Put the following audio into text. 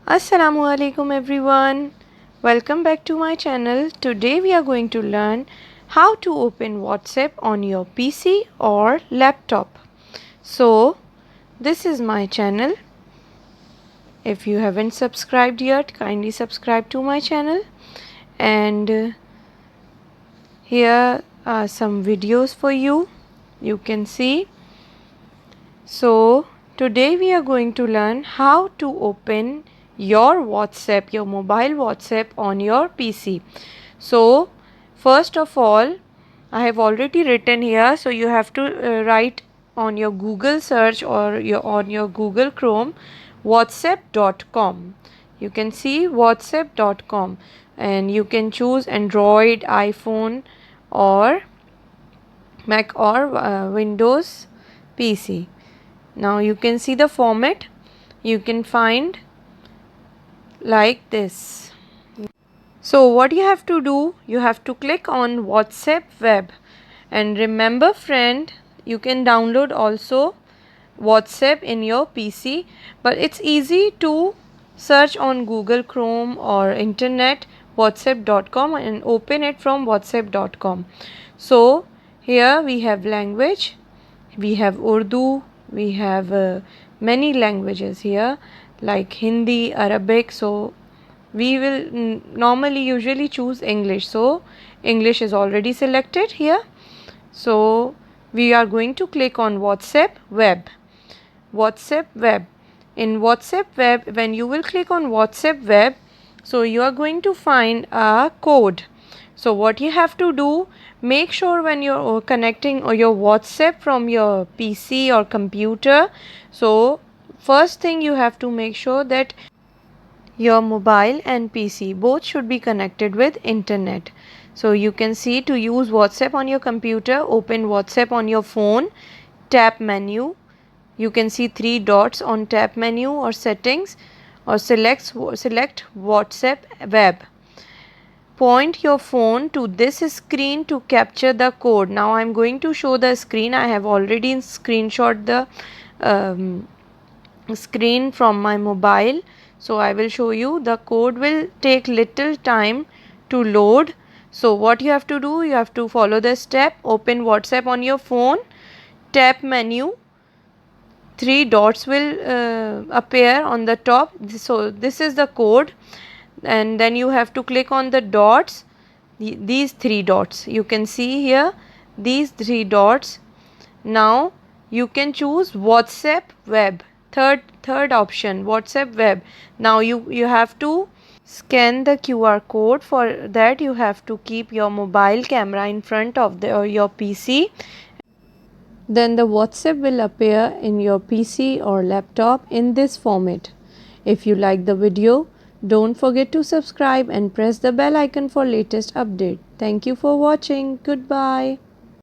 Assalamu alaikum everyone. Welcome back to my channel. Today we are going to learn how to open WhatsApp on your PC or laptop. So this is my channel. If you haven't subscribed yet, kindly subscribe to my channel. And here are some videos for you. You can see. So today we are going to learn how to open your WhatsApp, your mobile WhatsApp on your PC. So first of all, I have already written here, so you have to write on your Google search or on your Google Chrome whatsapp.com. You can see whatsapp.com and you can choose Android, iPhone or Mac or Windows PC. Now you can see the format. You can find like this. So what you have to do, you have to click on WhatsApp web, and remember friend, you can download also WhatsApp in your PC, but it's easy to search on Google Chrome or internet whatsapp.com and open it from whatsapp.com. So here we have language, we have Urdu, we have many languages here like Hindi, Arabic. So we will normally usually choose English, so English is already selected here. So we are going to click on WhatsApp web. WhatsApp web. In WhatsApp web, when you will click on WhatsApp web, so you are going to find a code. So what you have to do, make sure when you're connecting or your WhatsApp from your PC or computer, so first thing you have to make sure that your mobile and PC both should be connected with internet. So you can see, to use WhatsApp on your computer, open WhatsApp on your phone, tap menu. You can see three dots on tap menu or settings, or select WhatsApp web. Point your phone to this screen to capture the code. Now I am going to show the screen. I have already screenshot the screen from my mobile. So I will show you. The code will take little time to load. So what you have to do, you have to follow the step. Open WhatsApp on your phone, tap menu, three dots will appear on the top. So this is the code, and then you have to click on the dots, these three dots you can see here, these three dots. Now you can choose WhatsApp web, third option, WhatsApp web. Now you have to scan the QR code. For that you have to keep your mobile camera in front of your PC. Then the WhatsApp will appear in your PC or laptop in this format. If you like the video, don't forget to subscribe and press the bell icon for latest update. Thank you for watching. Goodbye.